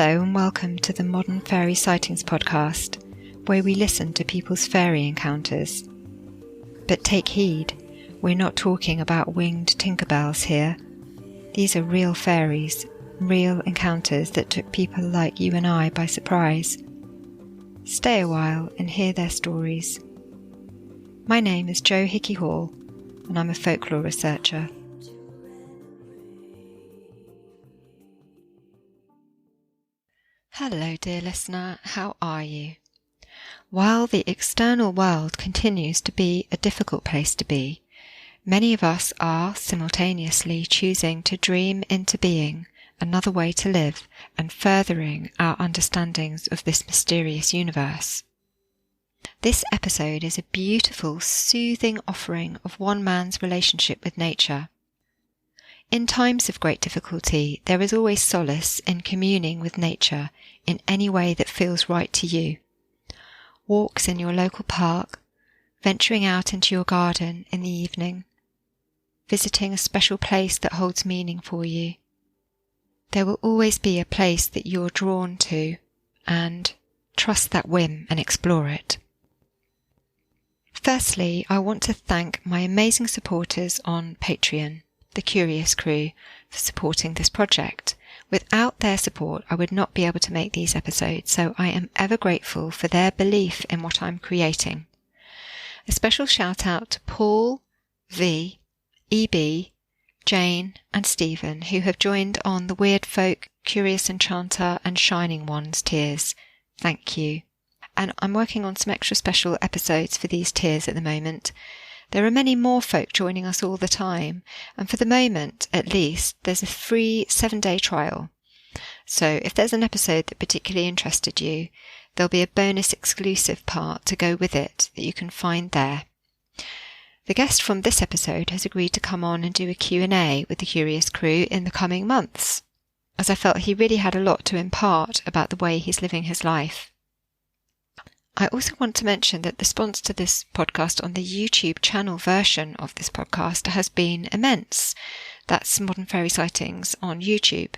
Hello and welcome to the Modern Fairy Sightings Podcast, where we listen to people's fairy encounters. But take heed, we're not talking about winged Tinkerbells here. These are real fairies, real encounters that took people like you and I by surprise. Stay a while and hear their stories. My name is Jo Hickey Hall, and I'm a folklore researcher. Hello dear listener, how are you? While the external world continues to be a difficult place to be, many of us are simultaneously choosing to dream into being another way to live and furthering our understandings of this mysterious universe. This episode is a beautiful, soothing offering of one man's relationship with nature. In times of great difficulty, there is always solace in communing with nature in any way that feels right to you. Walks in your local park, venturing out into your garden in the evening, visiting a special place that holds meaning for you. There will always be a place that you're drawn to, and trust that whim and explore it. Firstly, I want to thank my amazing supporters on Patreon, the Curious Crew, for supporting this project. Without their support, I would not be able to make these episodes, so I am ever grateful for their belief in what I'm creating. A special shout out to Paul, V, EB, Jane and Stephen, who have joined on the Weird Folk, Curious Enchanter and Shining Ones tiers. Thank you. And I'm working on some extra special episodes for these tiers at the moment. There are many more folk joining us all the time, and for the moment, at least, there's a free 7-day trial. So if there's an episode that particularly interested you, there'll be a bonus exclusive part to go with it that you can find there. The guest from this episode has agreed to come on and do a Q&A with the Curious Crew in the coming months, as I felt he really had a lot to impart about the way he's living his life. I also want to mention that the response to this podcast on the YouTube channel version of this podcast has been immense. That's Modern Fairy Sightings on YouTube.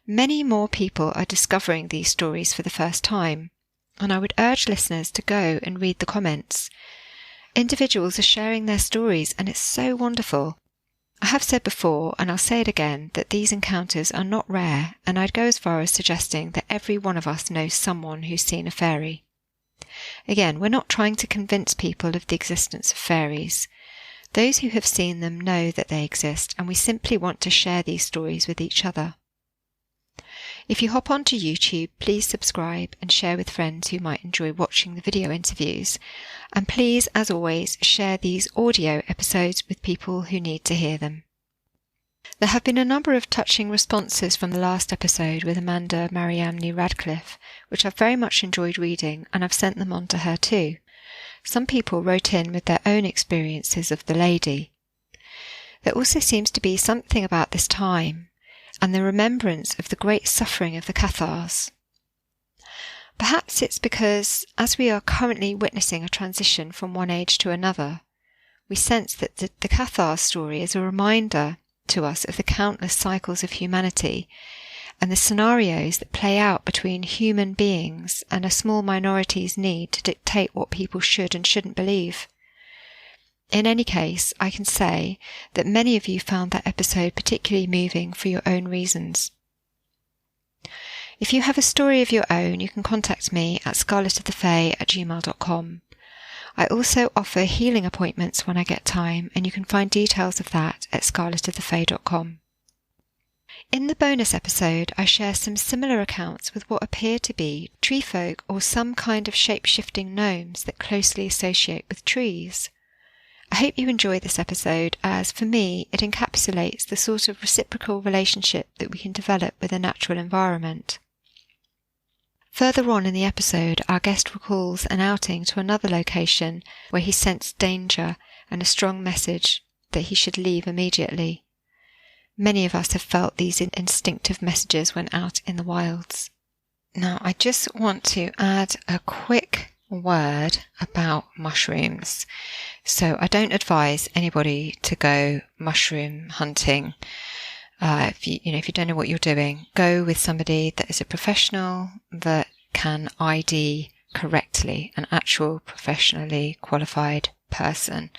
Many more people are discovering these stories for the first time, and I would urge listeners to go and read the comments. Individuals are sharing their stories, and it's so wonderful. I have said before, and I'll say it again, that these encounters are not rare, and I'd go as far as suggesting that every one of us knows someone who's seen a fairy. Again, we're not trying to convince people of the existence of fairies. Those who have seen them know that they exist, and we simply want to share these stories with each other. If you hop onto YouTube, please subscribe and share with friends who might enjoy watching the video interviews. And please, as always, share these audio episodes with people who need to hear them. There have been a number of touching responses from the last episode with Amanda Mariamne Radcliffe, which I've very much enjoyed reading, and I've sent them on to her too. Some people wrote in with their own experiences of the lady. There also seems to be something about this time, and the remembrance of the great suffering of the Cathars. Perhaps it's because, as we are currently witnessing a transition from one age to another, we sense that the Cathar story is a reminder to us of the countless cycles of humanity and the scenarios that play out between human beings and a small minority's need to dictate what people should and shouldn't believe. In any case, I can say that many of you found that episode particularly moving for your own reasons. If you have a story of your own, you can contact me at scarletofthefae@gmail.com. I also offer healing appointments when I get time, and you can find details of that at scarletofthefae.com. In the bonus episode, I share some similar accounts with what appear to be tree folk or some kind of shape-shifting gnomes that closely associate with trees. I hope you enjoy this episode, as for me, it encapsulates the sort of reciprocal relationship that we can develop with a natural environment. Further on in the episode, our guest recalls an outing to another location where he sensed danger and a strong message that he should leave immediately. Many of us have felt these instinctive messages when out in the wilds. Now, I just want to add a quick word about mushrooms. So I don't advise anybody to go mushroom hunting. if you don't know what you're doing, go with somebody that is a professional that can ID correctly, an actual professionally qualified person.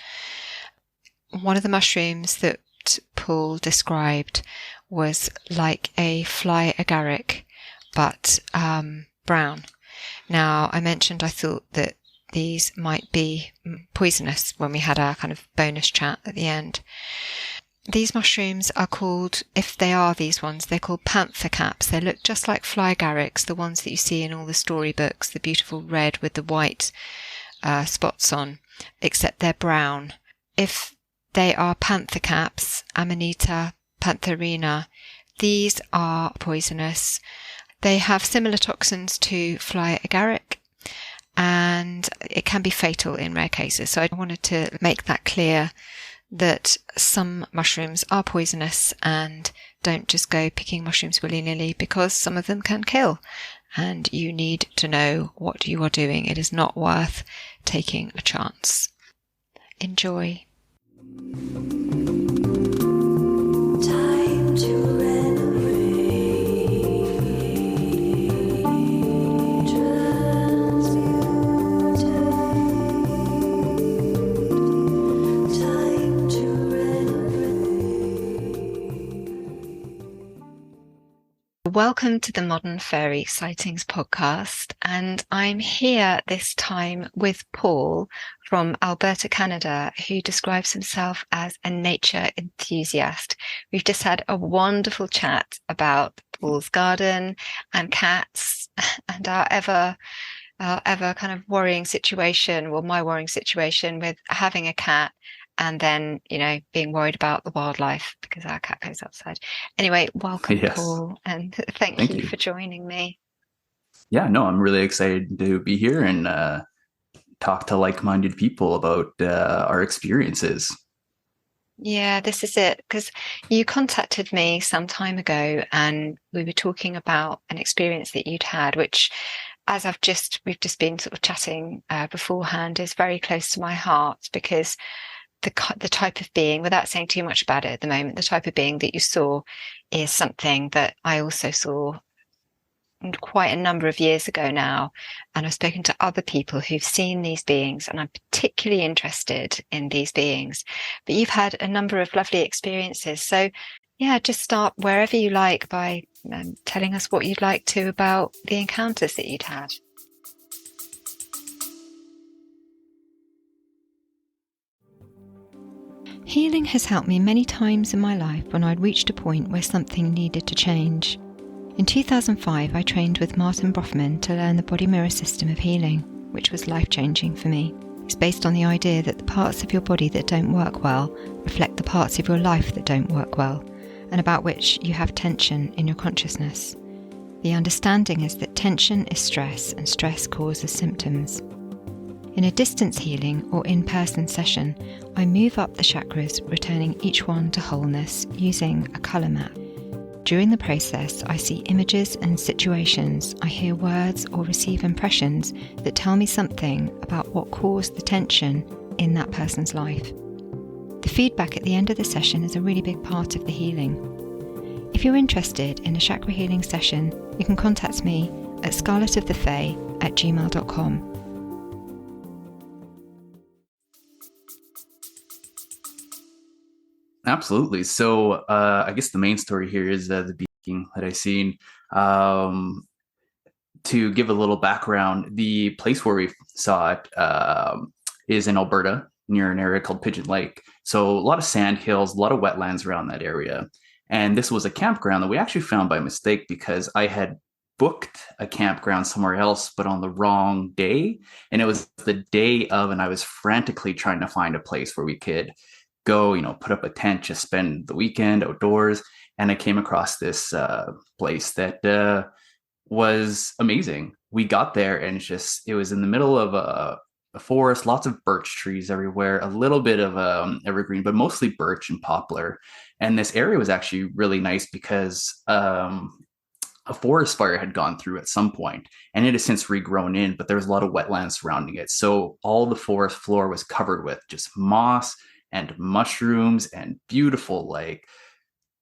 One of the mushrooms that Paul described was like a fly agaric, but brown. Now, I mentioned I thought that these might be poisonous when we had our kind of bonus chat at the end. These mushrooms are called, if they are these ones, they're called panther caps. They look just like fly agarics, the ones that you see in all the storybooks, the beautiful red with the white spots on, except they're brown. If they are panther caps, Amanita pantherina, these are poisonous. They have similar toxins to fly agaric, and it can be fatal in rare cases. So I wanted to make that clear, that some mushrooms are poisonous, and don't just go picking mushrooms willy-nilly, because some of them can kill, and you need to know what you are doing. It is not worth taking a chance. Enjoy. Time to Welcome to the Modern Fairy Sightings Podcast, and I'm here this time with Paul from Alberta, Canada, who describes himself as a nature enthusiast. We've just had a wonderful chat about Paul's garden and cats and our ever kind of worrying situation, well, my worrying situation with having a cat, and then, being worried about the wildlife because our cat goes outside. Anyway, welcome, yes. Paul, and thank you for joining me. Yeah, no, I'm really excited to be here and talk to like-minded people about our experiences. Yeah, this is it, because you contacted me some time ago and we were talking about an experience that you'd had, which, as we've just been sort of chatting beforehand, is very close to my heart, because the type of being, without saying too much about it at the moment, the type of being that you saw is something that I also saw quite a number of years ago now. And I've spoken to other people who've seen these beings, and I'm particularly interested in these beings. But you've had a number of lovely experiences. So yeah, just start wherever you like by telling us what you'd like to about the encounters that you'd had. Healing has helped me many times in my life when I'd reached a point where something needed to change. In 2005, I trained with Martin Brofman to learn the body mirror system of healing, which was life-changing for me. It's based on the idea that the parts of your body that don't work well reflect the parts of your life that don't work well, and about which you have tension in your consciousness. The understanding is that tension is stress, and stress causes symptoms. In a distance healing or in-person session, I move up the chakras, returning each one to wholeness using a colour map. During the process, I see images and situations, I hear words or receive impressions that tell me something about what caused the tension in that person's life. The feedback at the end of the session is a really big part of the healing. If you're interested in a chakra healing session, you can contact me at scarletofthefae@gmail.com. Absolutely. So I guess the main story here is the being that I've seen. To give a little background, the place where we saw it is in Alberta, near an area called Pigeon Lake. So a lot of sand hills, a lot of wetlands around that area. And this was a campground that we actually found by mistake, because I had booked a campground somewhere else, but on the wrong day. And it was the day of, and I was frantically trying to find a place where we could go, put up a tent, just spend the weekend outdoors. And I came across this place that was amazing. We got there and it was in the middle of a forest, lots of birch trees everywhere, a little bit of evergreen, but mostly birch and poplar. And this area was actually really nice because a forest fire had gone through at some point, and it has since regrown in, but there was a lot of wetlands surrounding it. So all the forest floor was covered with just moss and mushrooms and beautiful,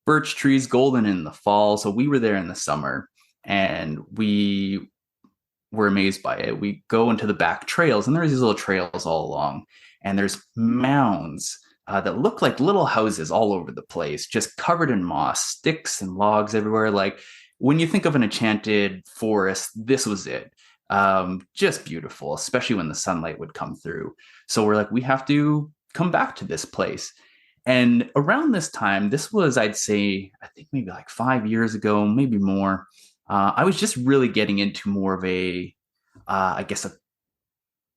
birch trees golden in the fall. So we were there in the summer, and we were amazed by it. We go into the back trails, and there's these little trails all along, and there's mounds that look like little houses all over the place, just covered in moss, sticks and logs everywhere. Like when you think of an enchanted forest, this was it. Just beautiful, especially when the sunlight would come through. So we're like, we have to come back to this place. And around this time, this was, I'd say, I think maybe like 5 years ago, maybe more. I was just really getting into more of I guess, a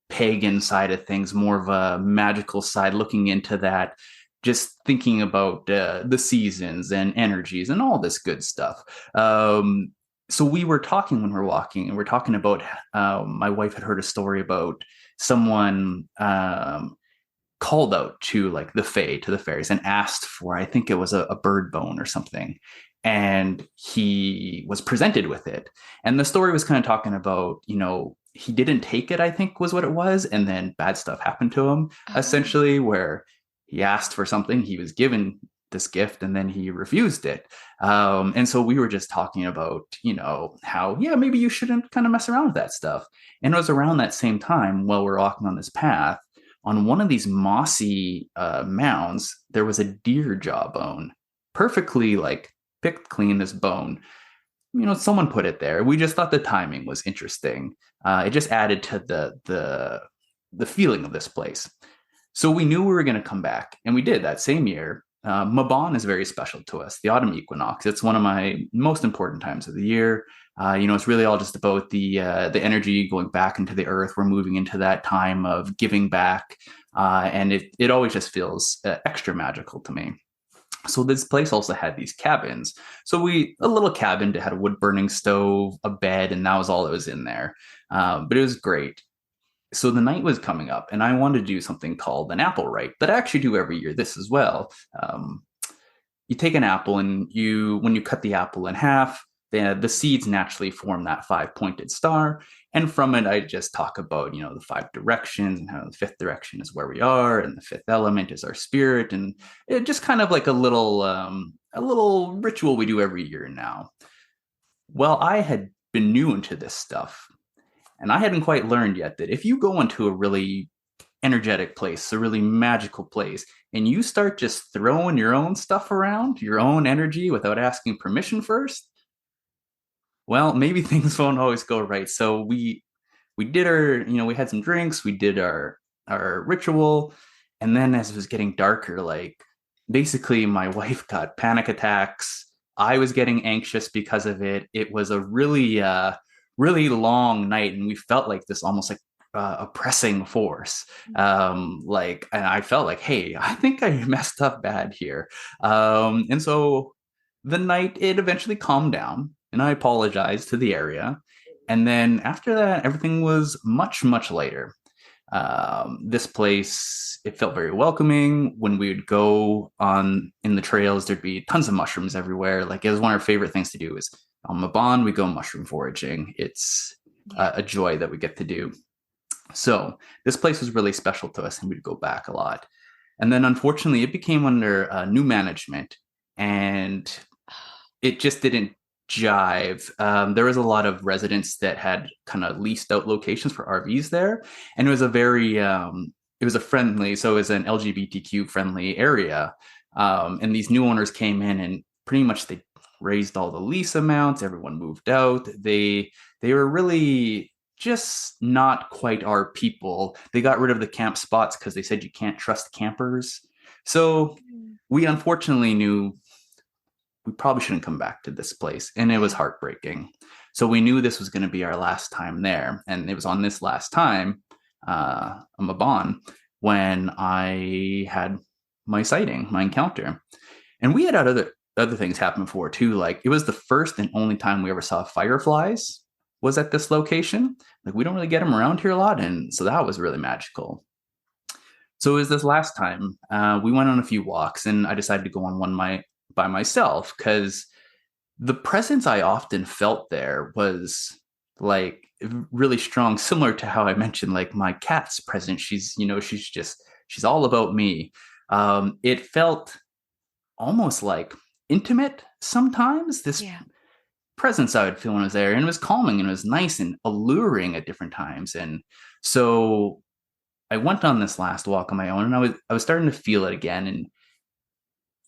pagan side of things, more of a magical side, looking into that, just thinking about the seasons and energies and all this good stuff. So we were talking when we were walking, and we're talking about my wife had heard a story about someone called out to like the fae, to the fairies, and asked for, I think it was a bird bone or something. And he was presented with it. And the story was kind of talking about, he didn't take it, I think was what it was. And then bad stuff happened to him, essentially, where he asked for something, he was given this gift, and then he refused it. And so we were just talking about, how, yeah, maybe you shouldn't kind of mess around with that stuff. And it was around that same time, while we're walking on this path, on one of these mossy mounds, there was a deer jawbone, perfectly like picked clean, this bone. Someone put it there. We just thought the timing was interesting. It just added to the feeling of this place. So we knew we were going to come back, and we did that same year. Mabon is very special to us, the autumn equinox. It's one of my most important times of the year. It's really all just about the energy going back into the earth. We're moving into that time of giving back, and it always just feels extra magical to me. So this place also had these cabins. So a little cabin that had a wood burning stove, a bed, and that was all that was in there. But it was great. So the night was coming up, and I wanted to do something called an apple rite that I actually do every year, this as well. You take an apple, and when you cut the apple in half, the seeds naturally form that 5-pointed star. And from it, I just talk about, the 5 directions, and how the 5th direction is where we are, and the 5th element is our spirit. And it just kind of like a little ritual we do every year now. Well, I had been new into this stuff, and I hadn't quite learned yet that if you go into a really energetic place, a really magical place, and you start just throwing your own stuff around, your own energy, without asking permission first, well, maybe things won't always go right. So we did we had some drinks, we did our ritual, and then as it was getting darker, like basically my wife got panic attacks. I was getting anxious because of it. It was a really really long night, and we felt like this almost like oppressing force. And I felt like, hey, I think I messed up bad here. And so the night, it eventually calmed down, and I apologized to the area. And then after that, everything was much, much lighter. This place, it felt very welcoming. When we would go in the trails, there'd be tons of mushrooms everywhere. Like, it was one of our favorite things to do. Is on Mabon, we go mushroom foraging. It's a joy that we get to do. So this place was really special to us, and we'd go back a lot. And then unfortunately, it became under new management, and it just didn't jive. There was a lot of residents that had kind of leased out locations for RVs there, and it was it was an LGBTQ friendly area. And these new owners came in, and pretty much they raised all the lease amounts. Everyone moved out. They were really just not quite our people. They got rid of the camp spots because they said you can't trust campers. So we unfortunately knew we probably shouldn't come back to this place, and it was heartbreaking. So we knew this was going to be our last time there, and it was on this last time, Mabon, when I had my sighting, my encounter. And we had had other things happen before too. Like, it was the first and only time we ever saw fireflies was at this location. Like, we don't really get them around here a lot, and so that was really magical. So it was this last time. We went on a few walks, and I decided to go on one by myself, because the presence I often felt there was like really strong, similar to how I mentioned like my cat's presence. She's all about me. It felt almost like intimate sometimes. This Yeah. presence I would feel when I was there, and it was calming and it was nice and alluring at different times. And so I went on this last walk on my own, and I was starting to feel it again. And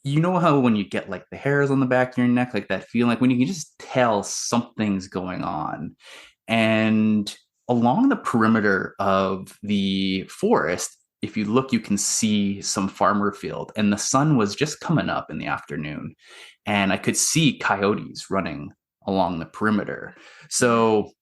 you know how when you get like the hairs on the back of your neck, like that feeling, like when you can just tell something's going on. And along the perimeter of the forest, if you look, you can see some farmer field, and the sun was just coming up in the afternoon, and I could see coyotes running along the perimeter. Yeah. So,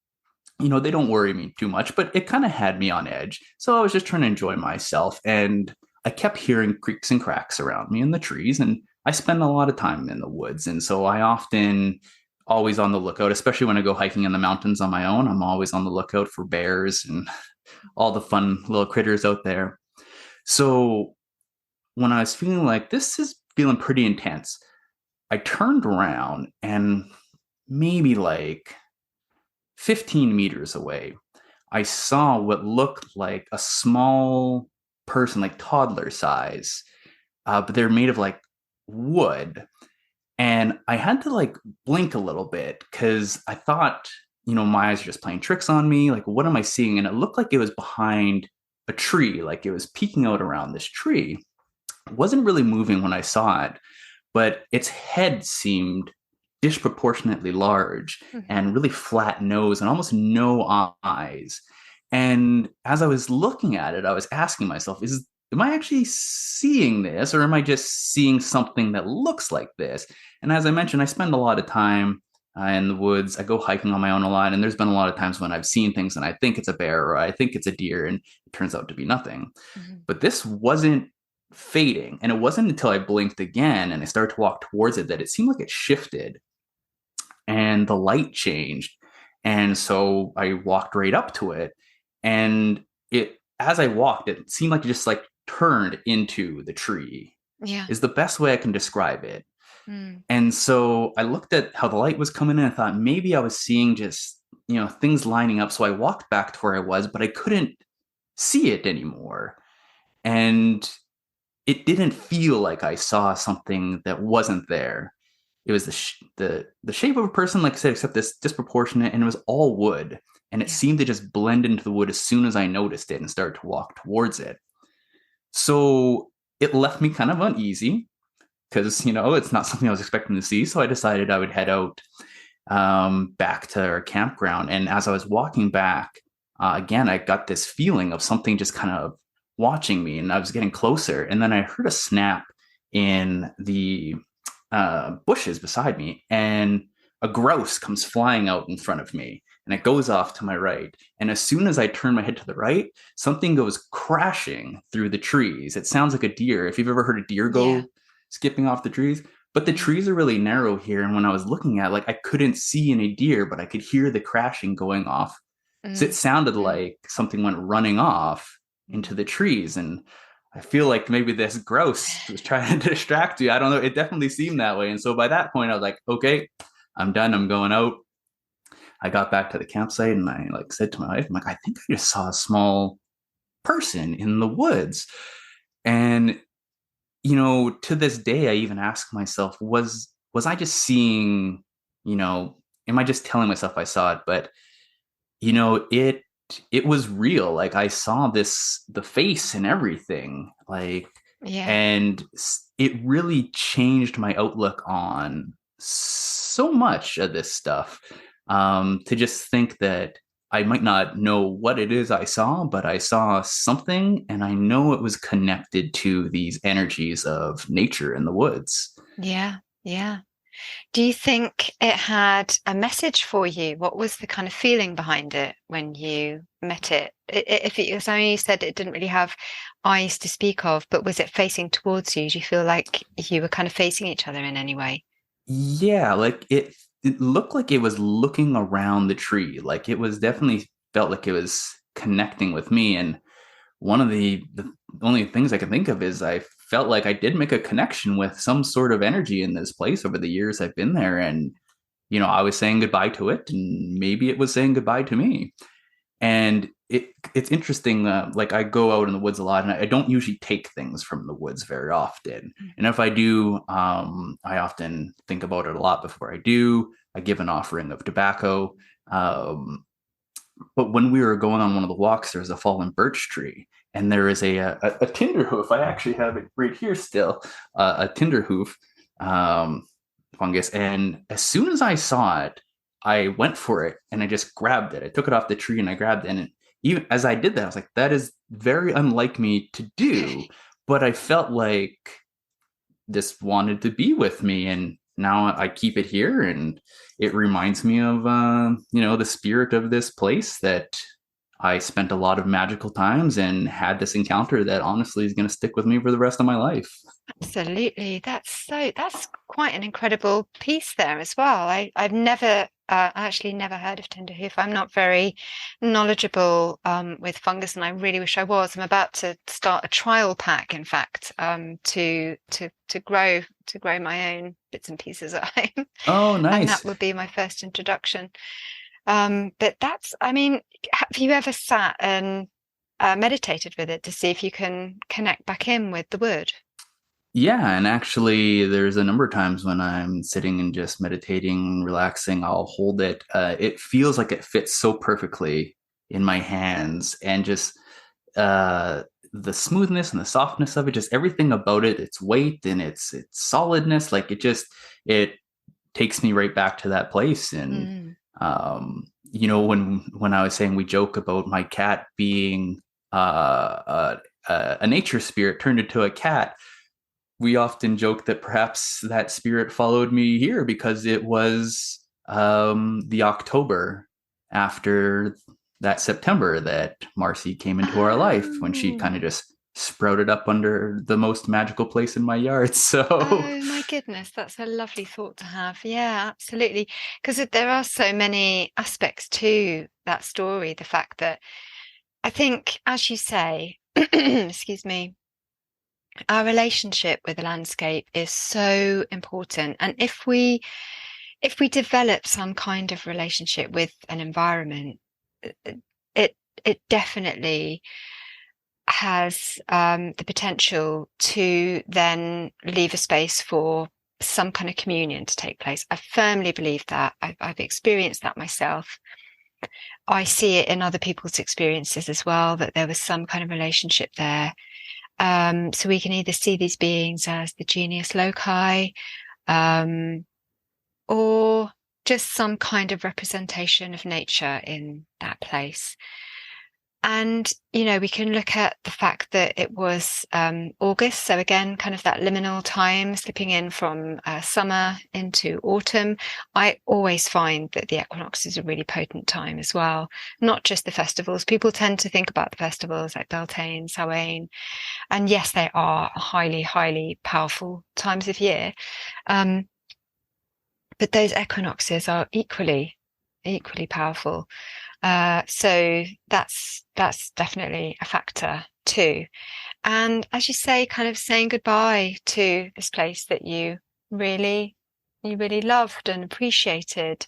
they don't worry me too much, but it kind of had me on edge. So I was just trying to enjoy myself, and I kept hearing creaks and cracks around me in the trees, and I spend a lot of time in the woods, and so I often always on the lookout, especially when I go hiking in the mountains on my own. I'm always on the lookout for bears and all the fun little critters out there. So when I was feeling like this is feeling pretty intense, I turned around, and maybe like 15 meters away, I saw what looked like a small person, like toddler size, but they're made of like wood. And I had to like blink a little bit because I thought, my eyes are just playing tricks on me. Like, what am I seeing? And it looked like it was behind a tree, like it was peeking out around this tree. It wasn't really moving when I saw it, but its head seemed disproportionately large and really flat nose and almost no eyes. And as I was looking at it, I was asking myself, am I actually seeing this, or am I just seeing something that looks like this? And as I mentioned, I spend a lot of time in the woods. I go hiking on my own a lot, and there's been a lot of times when I've seen things and I think it's a bear or I think it's a deer, and it turns out to be nothing. Mm-hmm. But this wasn't fading, and it wasn't until I blinked again and I started to walk towards it that it seemed like it shifted and the light changed. And so I walked right up to it, and as I walked, it seemed like it just like turned into the tree. Yeah. Is the best way I can describe it. Mm. And so I looked at how the light was coming in and I thought maybe I was seeing just, things lining up. So I walked back to where I was, but I couldn't see it anymore. And it didn't feel like I saw something that wasn't there. It was the shape of a person, like I said, except this disproportionate, and it was all wood. And it seemed to just blend into the wood as soon as I noticed it and started to walk towards it. So it left me kind of uneasy because, it's not something I was expecting to see. So I decided I would head out back to our campground. And as I was walking back, again, I got this feeling of something just kind of watching me, and I was getting closer. And then I heard a snap in the bushes beside me, and a grouse comes flying out in front of me, and it goes off to my right. And as soon as I turn my head to the right, something goes crashing through the trees. It sounds like a deer. If you've ever heard a deer go skipping off the trees, but the trees are really narrow here. And when I was looking at, like, I couldn't see any deer, but I could hear the crashing going off. So it sounded like something went running off into the trees. And I feel like maybe this grouse was trying to distract you. I don't know. It definitely seemed that way. And so by that point, I was like, okay, I'm done. I'm going out. I got back to the campsite, and I like said to my wife, I'm like, I think I just saw a small person in the woods. And, to this day, I even ask myself, was I just seeing, am I just telling myself I saw it? But, it was real. Like, I saw the face and everything, like, and it really changed my outlook on so much of this stuff. To just think that I might not know what it is I saw, but I saw something, and I know it was connected to these energies of nature in the woods. Yeah. Yeah. Do you think it had a message for you? What was the kind of feeling behind it when you met it? If it was only you said it didn't really have eyes to speak of, but was it facing towards you? Do you feel like you were kind of facing each other in any way? Yeah, like it looked like it was looking around the tree. Like it was definitely felt like it was connecting with me. And one of the only things I can think of is I felt like I did make a connection with some sort of energy in this place over the years I've been there. And, I was saying goodbye to it, and maybe it was saying goodbye to me. And it's interesting. Like I go out in the woods a lot, and I don't usually take things from the woods very often. And if I do, I often think about it a lot before I do. I give an offering of tobacco. Um, but when we were going on one of the walks, there was a fallen birch tree, and there is a tinder hoof. I actually have it right here still, a tinder hoof fungus. And as soon as I saw it, I went for it and I just grabbed it. I took it off the tree and I grabbed it. And even as I did that, I was like, that is very unlike me to do. But I felt like this wanted to be with me, and now I keep it here, and it reminds me of the spirit of this place that I spent a lot of magical times and had this encounter that honestly is going to stick with me for the rest of my life. Absolutely. That's quite an incredible piece there as well. I've never actually never heard of Tinderhoof. I'm not very knowledgeable with fungus, and I really wish I was. I'm about to start a trial pack, in fact, to grow my own bits and pieces at home. Oh, And that nice. would be my first introduction. But I mean, have you ever sat and meditated with it to see if you can connect back in with the wood? Yeah, and actually, there's a number of times when I'm sitting and just meditating, relaxing, I'll hold it. It feels like it fits so perfectly in my hands, and just uh, the smoothness and the softness of it, just everything about it, its weight and its solidness, like it takes me right back to that place. And Mm. when I was saying we joke about my cat being a nature spirit turned into a cat, we often joke that perhaps that spirit followed me here because it was the October after that September that Marcy came into our life, when she Oh, kind of just sprouted up under the most magical place in my yard. So, oh my goodness, that's a lovely thought to have. Yeah, absolutely. Because there are so many aspects to that story. The fact that I think, as you say, excuse me, our relationship with the landscape is so important. And if we develop some kind of relationship with an environment, it it definitely has the potential to then leave a space for some kind of communion to take place. I firmly believe that. I've experienced that myself. I see it in other people's experiences as well, that there was some kind of relationship there. So we can either see these beings as the genius loci, um, or just some kind of representation of nature in that place. And, we can look at the fact that it was August. So again, kind of that liminal time, slipping in from summer into autumn. I always find that the equinox is a really potent time as well, not just the festivals. People tend to think about the festivals like Beltane, Samhain, and yes, they are highly, highly powerful times of year. Um, but those equinoxes are equally powerful. So that's definitely a factor too. And as you say, kind of saying goodbye to this place that you really loved and appreciated.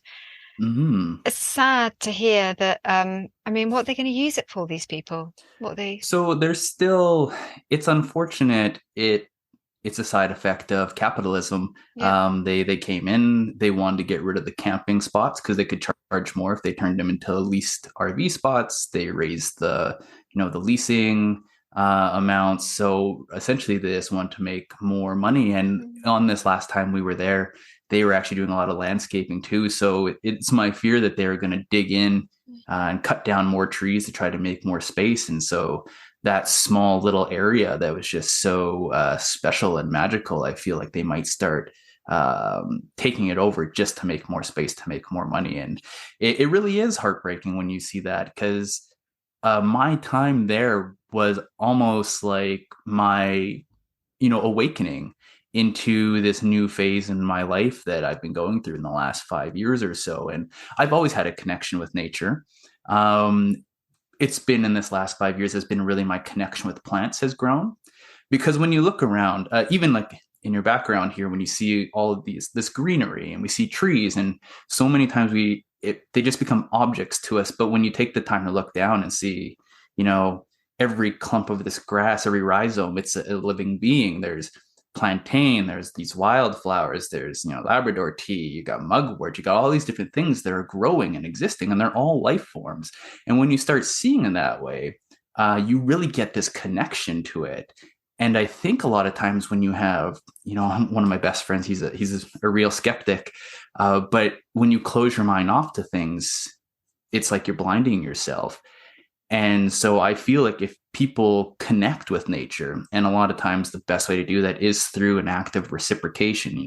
mhm. It's sad to hear that. I mean, what are they going to use it for? These people, what they? So there's still, it's unfortunate. It's a side effect of capitalism. Yeah. They came in, they wanted to get rid of the camping spots because they could charge more if they turned them into leased RV spots. They raised the leasing amounts. So essentially, they just want to make more money. And on this last time we were there, they were actually doing a lot of landscaping too. So it's my fear that they're going to dig in and cut down more trees to try to make more space. And so that small little area that was just so special and magical, I feel like they might start taking it over just to make more space, to make more money. And it really is heartbreaking when you see that, because my time there was almost like my awakening into this new phase in my life that I've been going through in the last 5 years or so. And I've always had a connection with nature. Um, it's been in this last 5 years has been really my connection with plants has grown, because when you look around, even like in your background here, when you see all of this greenery and we see trees, and so many times they just become objects to us. But when you take the time to look down and see, every clump of this grass, every rhizome, it's a living being. There's plantain, there's these wildflowers, there's Labrador tea, you got mugwort, you got all these different things that are growing and existing, and they're all life forms. And when you start seeing in that way, you really get this connection to it. And I think a lot of times when you have, one of my best friends, he's a real skeptic, but when you close your mind off to things, it's like you're blinding yourself. And so I feel like if people connect with nature, and a lot of times the best way to do that is through an act of reciprocation,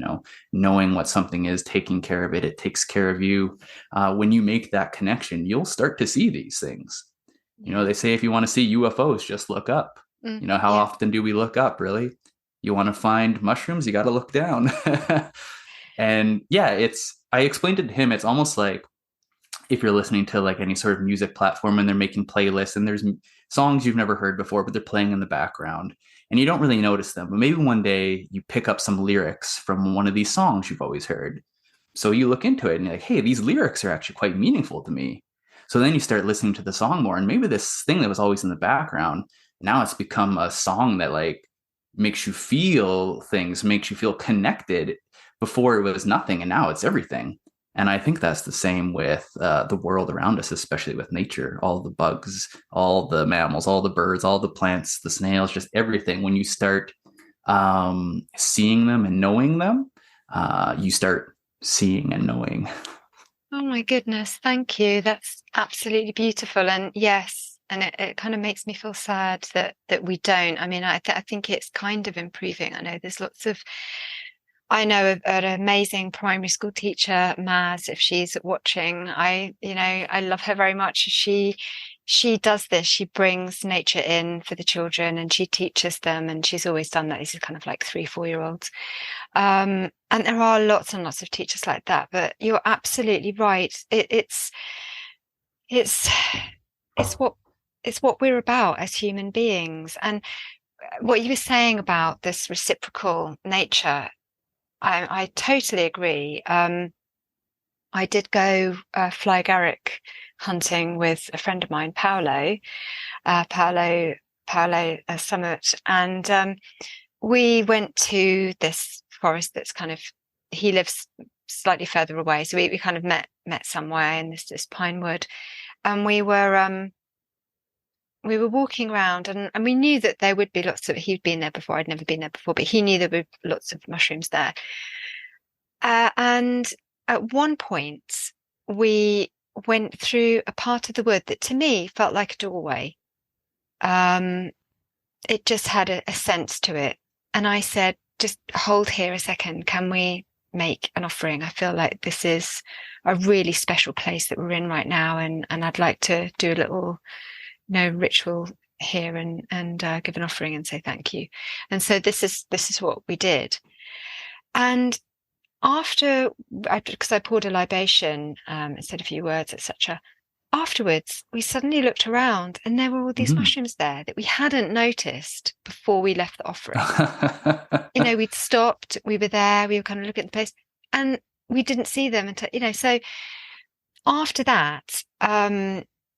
knowing what something is, taking care of it, it takes care of you. When you make that connection, you'll start to see these things. They say if you want to see UFOs, just look up. How often do we look up, really? You want to find mushrooms, you got to look down. And I explained it to him. It's almost like if you're listening to like any sort of music platform and they're making playlists and there's songs you've never heard before, but they're playing in the background and you don't really notice them. But maybe one day you pick up some lyrics from one of these songs you've always heard. So you look into it and you're like, hey, these lyrics are actually quite meaningful to me. So then you start listening to the song more, and maybe this thing that was always in the background, now it's become a song that like makes you feel things, makes you feel connected. Before it was nothing, and now it's everything. And I think that's the same with the world around us, especially with nature, all the bugs, all the mammals, all the birds, all the plants, the snails, just everything. When you start seeing them and knowing them, you start seeing and knowing. Oh my goodness. Thank you. That's absolutely beautiful. And yes, and it kind of makes me feel sad that we don't. I mean, I think it's kind of improving. I know there's I know an amazing primary school teacher, Maz, if she's watching. I love her very much. She does this. She brings nature in for the children and she teaches them. And she's always done that. These are kind of like 3-4-year-olds. And there are lots and lots of teachers like that. But you're absolutely right. It's what we're about as human beings. And what you were saying about this reciprocal nature, I totally agree. I did go fly agaric hunting with a friend of mine, Paolo Summit, and we went to this forest that's kind of, he lives slightly further away, so we kind of met somewhere in this pine wood, and we were walking around, and we knew that there would be lots of, he'd been there before, I'd never been there before, but he knew there were lots of mushrooms there. And at one point, we went through a part of the wood that to me felt like a doorway. It just had a sense to it. And I said, just hold here a second. Can we make an offering? I feel like this is a really special place that we're in right now. And I'd like to do a little ritual here and give an offering and say thank you. And so this is what we did. And after, because I poured a libation and said a few words, etc., afterwards we suddenly looked around and there were all these mushrooms there that we hadn't noticed before we left the offering. We'd stopped, we were there, we were kind of looking at the place, and we didn't see them until, so after that,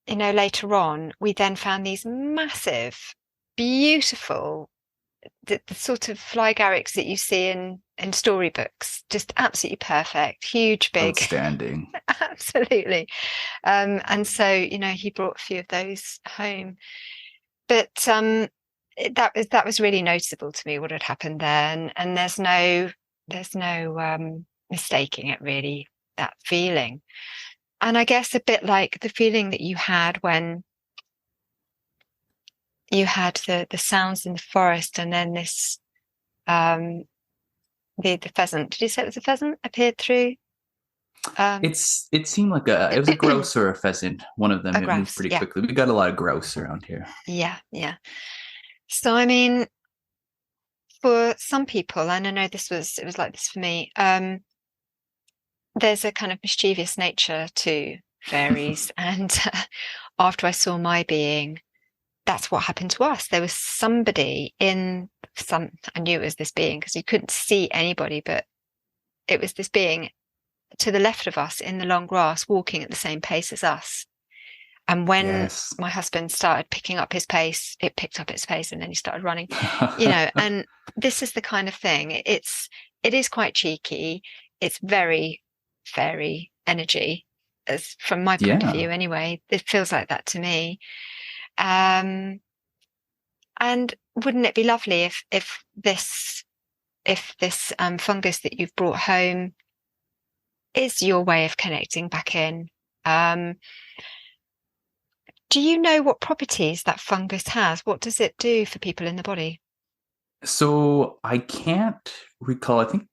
later on, we then found these massive, beautiful, the sort of fly agarics that you see in storybooks, just absolutely perfect, huge, big, outstanding. Absolutely. And so, he brought a few of those home, but that was really noticeable to me what had happened there, and there's no mistaking it, really, that feeling. And I guess a bit like the feeling that you had when you had the sounds in the forest, and then this the pheasant. Did you say it was a pheasant appeared through? It seemed like it was a grouse or a pheasant. One of them. It moved pretty quickly. We got a lot of grouse around here. Yeah. So I mean, for some people, and I know it was like this for me, there's a kind of mischievous nature to fairies. And after I saw my being, that's what happened to us. There was somebody I knew it was this being because you couldn't see anybody, but it was this being to the left of us in the long grass, walking at the same pace as us. And when my husband started picking up his pace, it picked up its pace, and then he started running, and this is the kind of thing. It is quite cheeky. It's very fairy energy, as from my point of view anyway. It feels like that to me. And wouldn't it be lovely if this fungus that you've brought home is your way of connecting back in? Do you know what properties that fungus has? What does it do for people in the body? So I can't recall. I think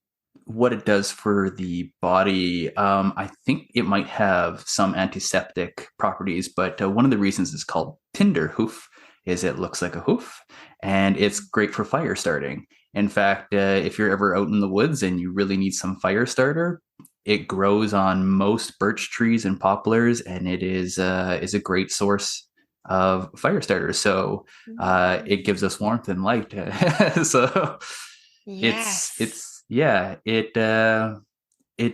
what it does for the body, I think it might have some antiseptic properties, but one of the reasons it's called tinder hoof is it looks like a hoof, and it's great for fire starting. In fact, if you're ever out in the woods and you really need some fire starter, it grows on most birch trees and poplars, and it is a great source of fire starters. So it gives us warmth and light. So it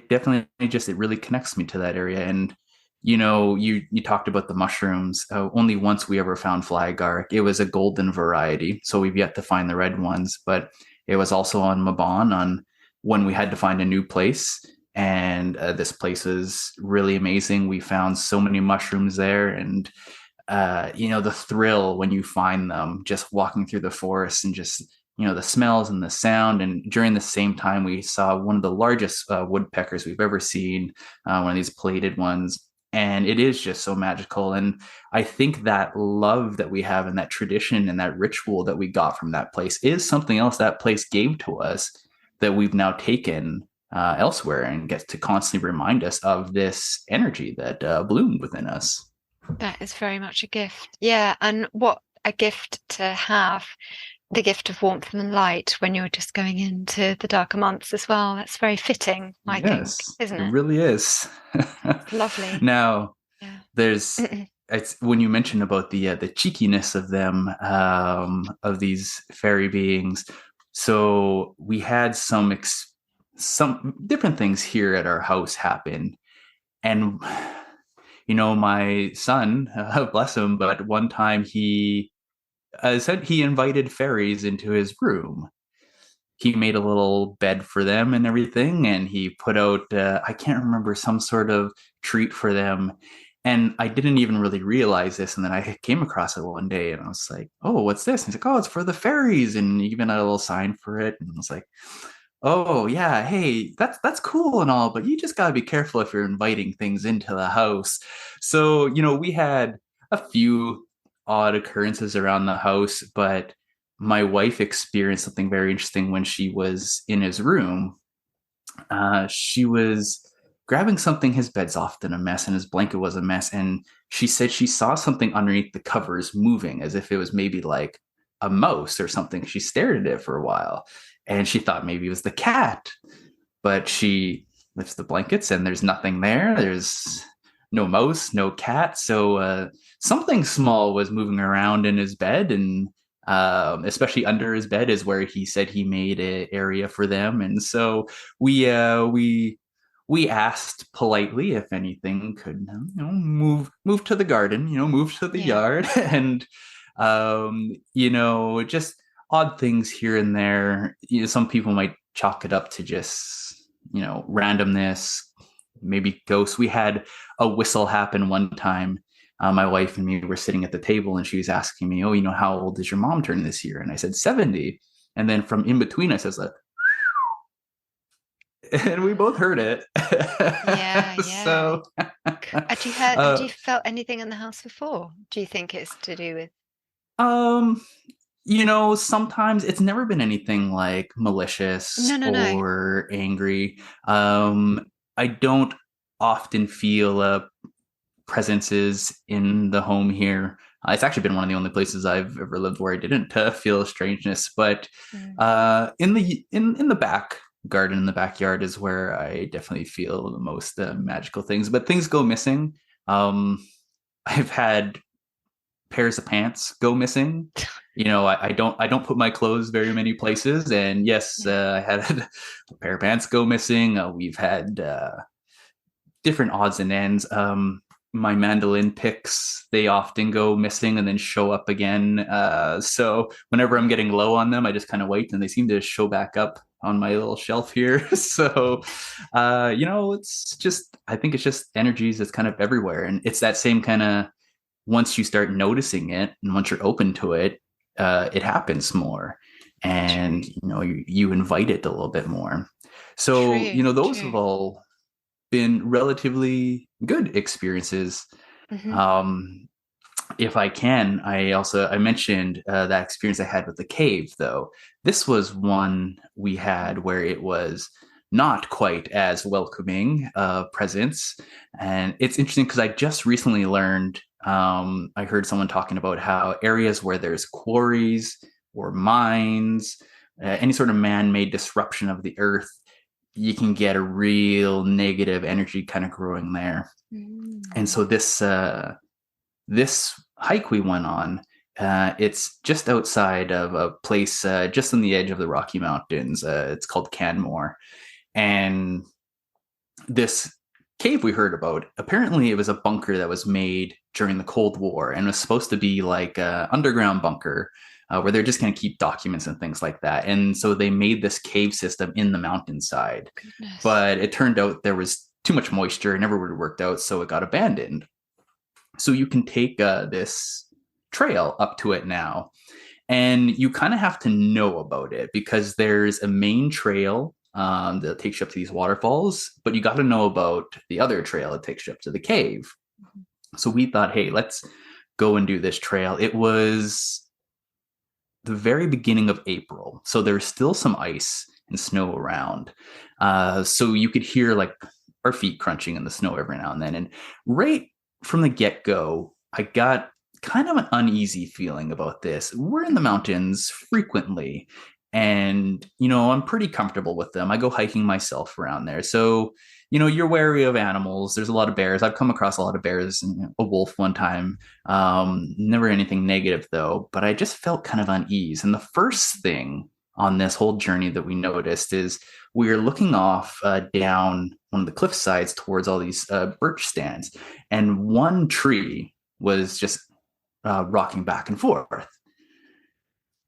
definitely just, it really connects me to that area. And you talked about the mushrooms. Only once we ever found fly agaric. It was a golden variety, so we've yet to find the red ones. But it was also on Mabon on when we had to find a new place. And this place is really amazing. We found so many mushrooms there, and the thrill when you find them, just walking through the forest and just the smells and the sound. And during the same time, we saw one of the largest woodpeckers we've ever seen, one of these plated ones. And it is just so magical. And I think that love that we have and that tradition and that ritual that we got from that place is something else that place gave to us that we've now taken elsewhere, and gets to constantly remind us of this energy that bloomed within us. That is very much a gift. Yeah. And what a gift to have, the gift of warmth and light when you're just going into the darker months as well. That's very fitting, I think, isn't it? It really is. Lovely. Now, there's it's when you mentioned about the cheekiness of them, of these fairy beings. So we had some different things here at our house happen, and my son, bless him, but one time he said he invited fairies into his room. He made a little bed for them and everything, and he put out, I can't remember, some sort of treat for them. And I didn't even really realize this. And then I came across it one day, and I was like, oh, what's this? And he's like, oh, it's for the fairies. And even a little sign for it. And I was like, oh yeah, hey, that's cool and all, but you just got to be careful if you're inviting things into the house. So we had a few odd occurrences around the house, but my wife experienced something very interesting when she was in his room. She was grabbing something. His bed's often a mess, and his blanket was a mess, and she said she saw something underneath the covers moving, as if it was maybe like a mouse or something. She stared at it for a while, and she thought maybe it was the cat, but she lifts the blankets and there's nothing there. There's no mouse, no cat. So something small was moving around in his bed, and especially under his bed is where he said he made an area for them. And so we asked politely if anything could move to the garden, move to the yard, and just odd things here and there. Some people might chalk it up to just randomness, maybe ghosts. We had a whistle happen one time. My wife and me were sitting at the table, and she was asking me, oh, how old is your mom turning this year? And I said 70. And then from in between, I says, and we both heard it. Yeah. So had you felt anything in the house before? Do you think it's to do with sometimes it's never been anything like malicious or angry. I don't often feel presences in the home here. It's actually been one of the only places I've ever lived where I didn't feel strangeness. But in the back garden, in the backyard, is where I definitely feel the most magical things. But things go missing. I've had pairs of pants go missing. I don't put my clothes very many places, and yes, I had a pair of pants go missing. We've had different odds and ends. My mandolin picks, they often go missing and then show up again. So whenever I'm getting low on them, I just kind of wait and they seem to show back up on my little shelf here. So, it's just, I think it's just energies that's kind of everywhere. And it's that same kind of, once you start noticing it and once you're open to it, it happens more. And, you invite it a little bit more. So, those have all been relatively good experiences. If I can, I mentioned that experience I had with the cave, though. This was one we had where it was not quite as welcoming presence. And it's interesting because I just recently learned, I heard someone talking about how areas where there's quarries or mines, any sort of man-made disruption of the earth, you can get a real negative energy kind of growing there. And so this hike we went on, it's just outside of a place just on the edge of the Rocky Mountains. It's called Canmore. And this cave we heard about, apparently it was a bunker that was made during the Cold War and was supposed to be like an underground bunker where they're just going to keep documents and things like that. And so they made this cave system in the mountainside. Goodness. But it turned out there was too much moisture and never really worked out, so it got abandoned. So you can take this trail up to it now, and you kind of have to know about it because there's a main trail that takes you up to these waterfalls, but you got to know about the other trail that takes you up to the cave. So we thought, hey, let's go and do this trail. It was the very beginning of April, so there's still some ice and snow around. So you could hear like our feet crunching in the snow every now and then. And right from the get-go, I got kind of an uneasy feeling about this. We're in the mountains frequently, and I'm pretty comfortable with them. I go hiking myself around there, so you're wary of animals. There's a lot of bears. I've come across a lot of bears and a wolf one time. Never anything negative though, but I just felt kind of unease. And the first thing on this whole journey that we noticed is we were looking off down one of the cliff sides towards all these birch stands, and one tree was just rocking back and forth.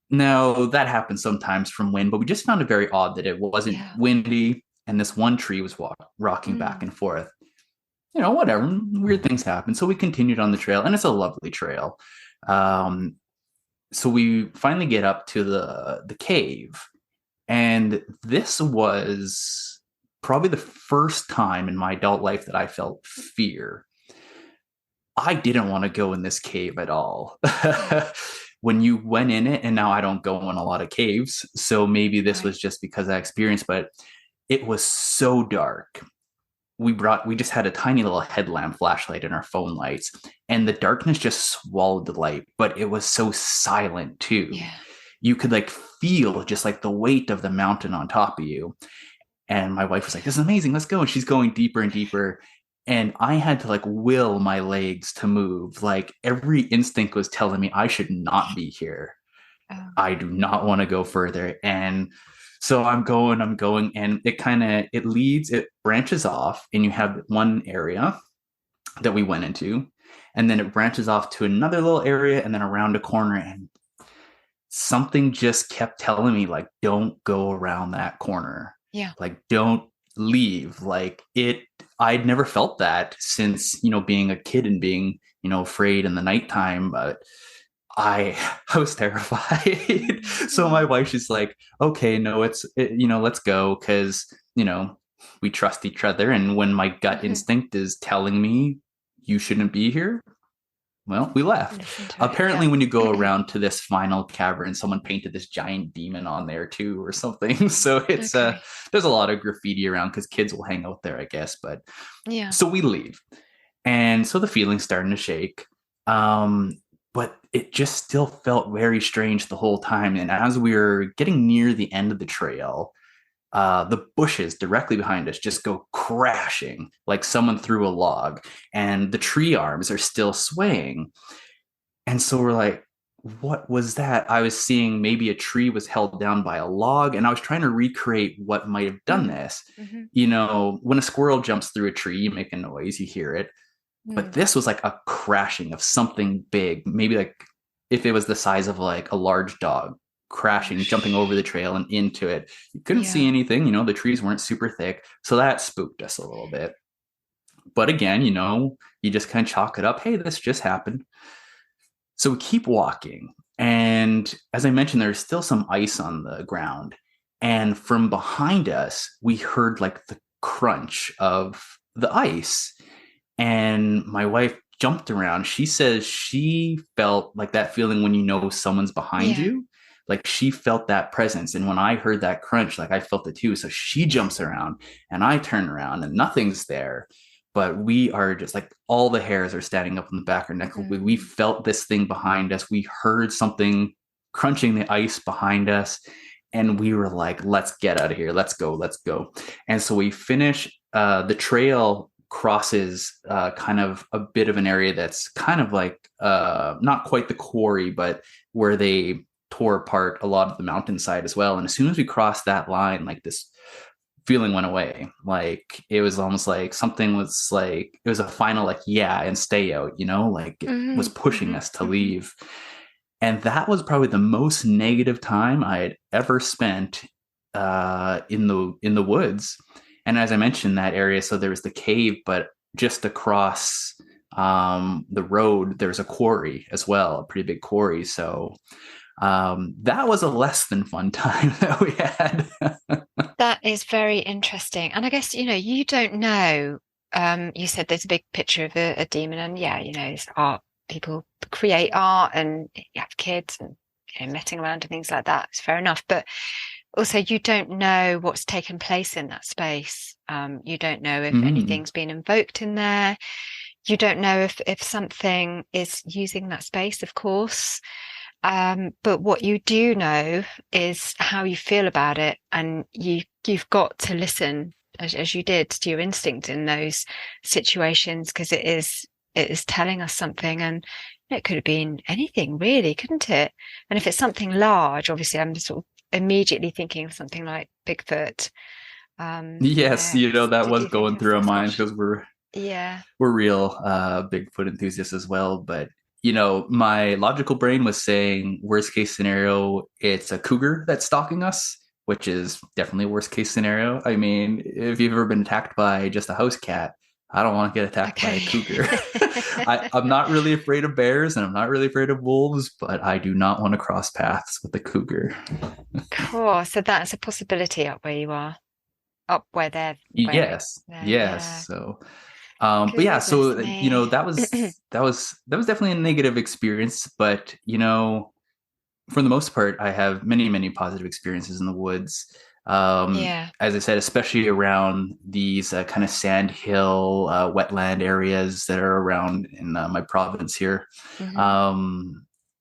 Now that happens sometimes from wind, but we just found it very odd that it wasn't windy and this one tree was rocking back and forth. Whatever, weird things happen. So we continued on the trail, and it's a lovely trail. So we finally get up to the cave, and this was probably the first time in my adult life that I felt fear. I didn't want to go in this cave at all. When you went in it, and now I don't go in a lot of caves, so maybe this was just because I experienced, but it was so dark. We just had a tiny little headlamp flashlight in our phone lights, and the darkness just swallowed the light, but it was so silent too. Yeah. You could like feel just like the weight of the mountain on top of you. And my wife was like, "This is amazing, let's go." And she's going deeper and deeper. And I had to like will my legs to move. Like every instinct was telling me I should not be here. I do not want to go further. And so I'm going, and it branches off, and you have one area that we went into, and then it branches off to another little area, and then around a corner, and something just kept telling me, like, don't go around that corner. Yeah. Like, don't leave. Like I'd never felt that since, being a kid and being, afraid in the nighttime, but I was terrified. So my wife, she's like, okay, no, let's go. Cause, we trust each other. And when my gut instinct is telling me you shouldn't be here, well, we left. Apparently, when you go around to this final cavern, someone painted this giant demon on there too, or something. So it's there's a lot of graffiti around because kids will hang out there, I guess. But so we leave, and so the feeling's starting to shake. But it just still felt very strange the whole time. And as we were getting near the end of the trail, the bushes directly behind us just go crashing like someone threw a log, and the tree arms are still swaying. And so we're like, what was that? I was seeing maybe a tree was held down by a log, and I was trying to recreate what might have done this. Mm-hmm. When a squirrel jumps through a tree, you make a noise, you hear it. But this was like a crashing of something big, maybe like if it was the size of like a large dog crashing, jumping over the trail and into it. You couldn't see anything, the trees weren't super thick. So that spooked us a little bit. But again, you just kind of chalk it up. Hey, this just happened. So we keep walking. And as I mentioned, there's still some ice on the ground. And from behind us, we heard like the crunch of the ice. And my wife jumped around. She says she felt like that feeling when someone's behind you. Like she felt that presence. And when I heard that crunch, like I felt it too. So she jumps around and I turn around and nothing's there. But we are just like all the hairs are standing up in the back of our neck. We felt this thing behind us. We heard something crunching the ice behind us. And we were like, let's get out of here. Let's go. Let's go. And so we finish the trail crosses kind of a bit of an area that's kind of like not quite the quarry, but where they tore apart a lot of the mountainside as well. And as soon as we crossed that line, like this feeling went away. Like it was almost like something was like, it was a final like, yeah, and stay out, like it was pushing us to leave. And that was probably the most negative time I had ever spent in the woods. And as I mentioned, that area, so there was the cave, but just across the road, there's a quarry as well, a pretty big quarry. So that was a less than fun time that we had. That is very interesting. And I guess, you don't know. You said there's a big picture of a demon, and it's art. People create art and you have kids and messing around and things like that. It's fair enough. But also, you don't know what's taken place in that space. You don't know if anything's been invoked in there. You don't know if something is using that space, of course. But what you do know is how you feel about it, and you've got to listen as you did to your instinct in those situations, because it is telling us something, and it could have been anything really, couldn't it? And if it's something large, obviously I'm sort of immediately thinking of something like Bigfoot. Yes, that was going through our minds because we're real Bigfoot enthusiasts as well. But my logical brain was saying worst case scenario, it's a cougar that's stalking us, which is definitely a worst case scenario. I mean, if you've ever been attacked by just a house cat, I don't want to get attacked by a cougar. I'm not really afraid of bears and I'm not really afraid of wolves, but I do not want to cross paths with a cougar. Cool. So that's a possibility up where you are, up where they're. Yes. So, but yeah, so that was definitely a negative experience. But for the most part, I have many, many positive experiences in the woods. As I said, especially around these kind of sandhill, wetland areas that are around in my province here.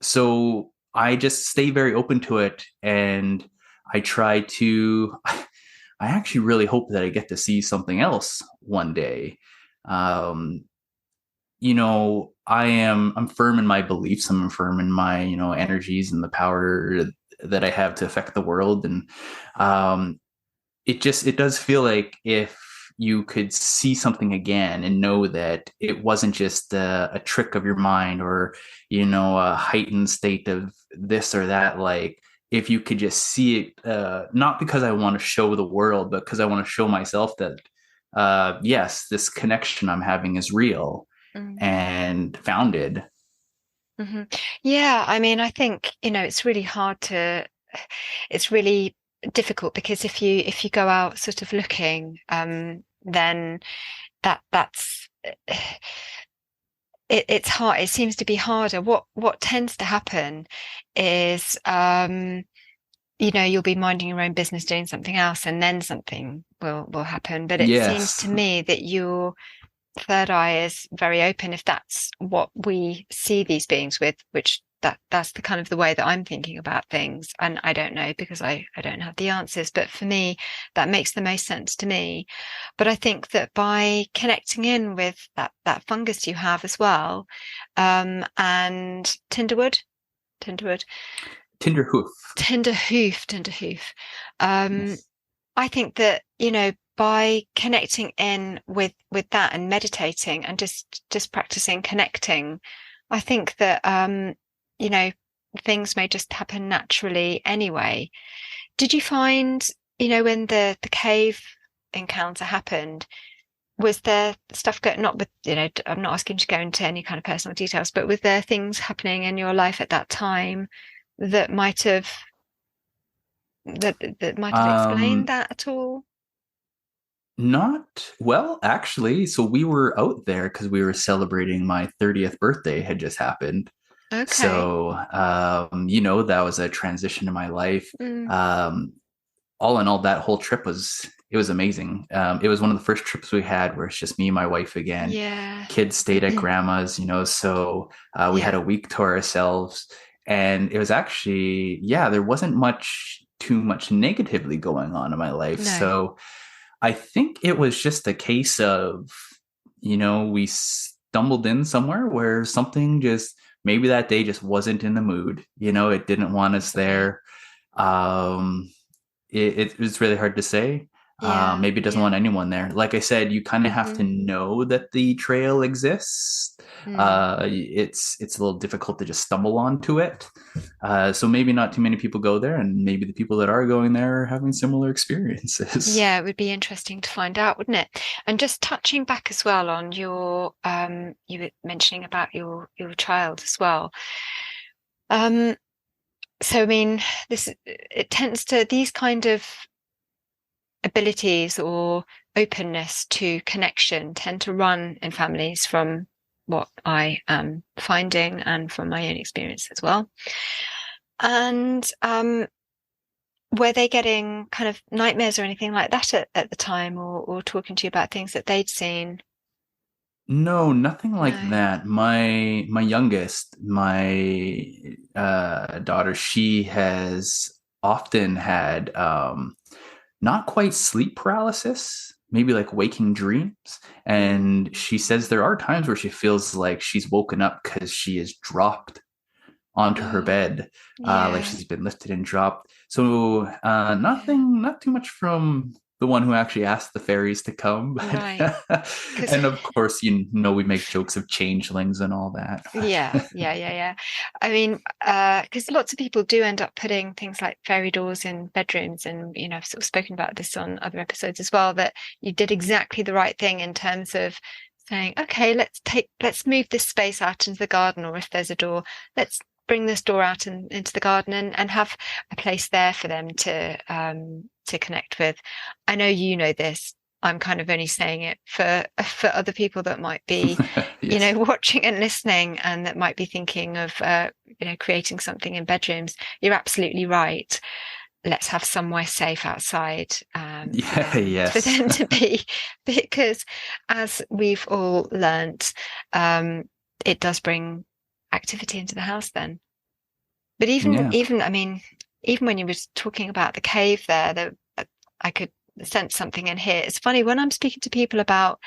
So I just stay very open to it, and I try to. I actually really hope that I get to see something else one day. I'm firm in my beliefs. I'm firm in my, energies and the power that I have to affect the world. And it does feel like if you could see something again and know that it wasn't just a trick of your mind or, a heightened state of this or that, like if you could just see it, not because I want to show the world, but because I want to show myself that, yes, this connection I'm having is real and founded. Yeah, I mean, I think, it's really it's really difficult, because if you go out sort of looking, then that's it's hard. It seems to be harder. What tends to happen is, you'll be minding your own business, doing something else, and then something will happen. But it seems to me that your third eye is very open, if that's what we see these beings with, which that's the kind of the way that I'm thinking about things. And I don't know, because I don't have the answers, but for me, that makes the most sense to me. But I think that by connecting in with that fungus you have as well, and tinderwood, Tinderwood. Tinderhoof. Tinderhoof. Yes. I think that, you know, by connecting in with that and meditating and just practicing connecting, I think that you know, things may just happen naturally anyway. Did you find, you know, when the cave encounter happened, was there stuff going, not with, you know, I'm not asking you to go into any kind of personal details, but was there things happening in your life at that time that might have that might have explained Um, that at all? Not well, actually. So we were out there because we were celebrating my 30th birthday had just happened. Okay. So, that was a transition in my life. Mm, Um, all in all, that whole trip it was amazing. It was one of the first trips we had where it's just me and my wife again. yeah. Kids stayed at grandma's, so we had Yeah. a week to ourselves. And it was actually, yeah, there wasn't too much negatively going on in my life. No. So I think it was just a case of, we stumbled in somewhere where something just maybe that day just wasn't in the mood. It didn't want us Possibly. there. Um, it was really hard to say. Yeah. Maybe it doesn't Yeah. want anyone there. Like I said, you kind of have Hmm. to know that the trail exists. Mm. It's a little difficult to just stumble onto it. So maybe not too many people go there, and maybe the people that are going there are having similar experiences. Yeah, it would be interesting to find out, wouldn't it? And just touching back as well on your you were mentioning about your child as well. Um, so I mean, this it tends to these kind of abilities or openness to connection tend to run in families from what I am finding and from my own experience as well. And were they getting kind of nightmares or anything like that at the time, or talking to you about things that they'd seen? No, nothing like No. that. My youngest, my daughter, she has often had not quite sleep paralysis, maybe like waking dreams. Mm, And she says there are times where she feels like she's woken up because she is dropped onto her oh, bed, like yeah, she's been lifted and dropped. So yeah, not too much from the one who actually asked the fairies to come, right. but Because and of course, we make jokes of changelings and all that. yeah. I mean, because lots of people do end up putting things like fairy doors in bedrooms, and you know, I've sort of spoken about this on other episodes as well. That you did exactly the right thing in terms of saying, okay, let's move this space out into the garden, or if there's a door, let's bring this door out into the garden and have a place there for them to connect with. I know you know this. I'm kind of only saying it for other people that might be, you Yes. know, watching and listening and that might be thinking of, you know, creating something in bedrooms. You're absolutely right. Let's have somewhere safe outside Yeah, for yes. them to be, because as we've all learnt, it does bring activity into the house then. But Yeah. I mean, even when you were talking about the cave there, I could sense something in here. It's funny when I'm speaking to people about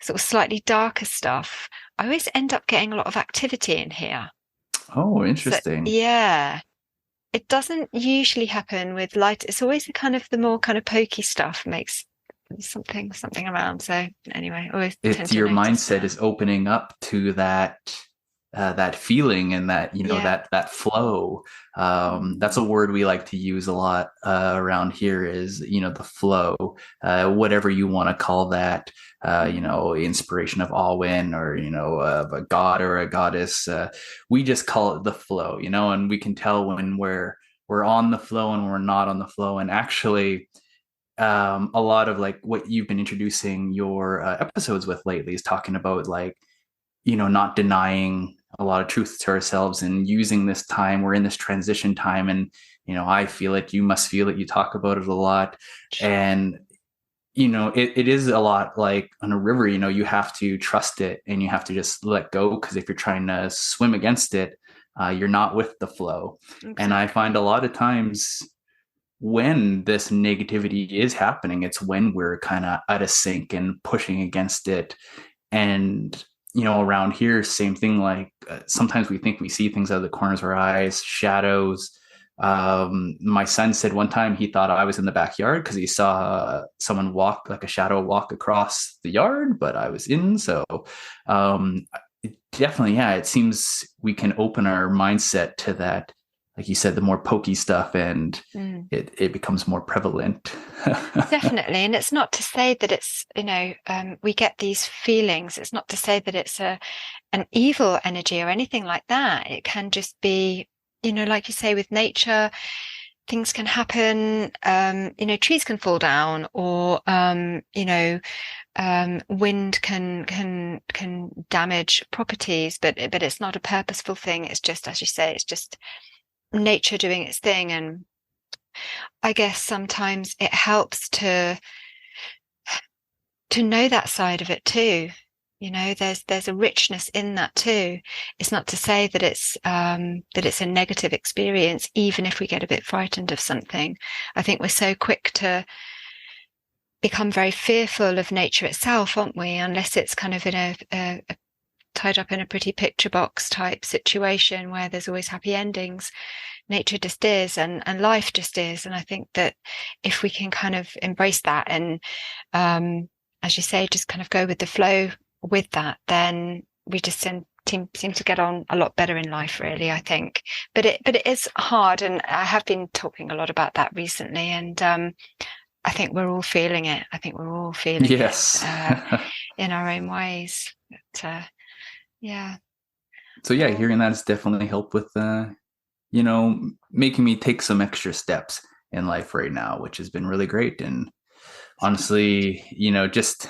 sort of slightly darker stuff, I always end up getting a lot of activity in here. Oh, So interesting. yeah, it doesn't usually happen with light. It's always the more kind of pokey stuff makes something around. So anyway, I always tend It's to your notice mindset that. is opening up to that feeling and that Yeah. that flow. That's Mm, a word we like to use a lot around here is the flow, whatever you want to call that. mm, Inspiration of Alwyn or of a god or a goddess. We just call it the flow, and we can tell when we're on the flow and we're not on the flow. And actually, a lot of like what you've been introducing your episodes with lately is talking about like not denying a lot of truth to ourselves and using this time. We're in this transition time, and I feel it, you must feel it, you talk about it a lot. sure. And it is a lot like on a river. You have to trust it and you have to just let go, because if you're trying to swim against it, you're not with the flow. And I find a Exactly. lot of times when this negativity is happening, it's when we're kind of out of sync and pushing against it. And around here, same thing. Like sometimes we think we see things out of the corners of our eyes, shadows. My son said one time he thought I was in the backyard because he saw someone walk, like a shadow walk across the yard, but I was in. So um, definitely, yeah, it seems we can open our mindset to that. Like you said, the more pokey stuff, and it becomes more prevalent. Definitely. And it's not to say that it's, we get these feelings. It's not to say that it's an evil energy or anything like that. It can just be, like you say, with nature, things can happen. Trees can fall down, or wind can damage properties, but it's not a purposeful thing. It's just, as you say, it's just nature doing its thing. And I guess sometimes it helps to know that side of it too. There's a richness in that too. It's not to say that it's a negative experience, even if we get a bit frightened of something. I think we're so quick to become very fearful of nature itself, aren't we? Unless it's kind of in a tied up in a pretty picture box type situation where there's always happy endings. Nature just is, and life just is. And I think that if we can kind of embrace that and, as you say, just kind of go with the flow with that, then we just seem to get on a lot better in life, really, I think. But it is hard, and I have been talking a lot about that recently, and I think we're all feeling it. I think we're all feeling yes. it in our own ways. But, yeah. So yeah, hearing that has definitely helped with making me take some extra steps in life right now, which has been really great. And honestly, just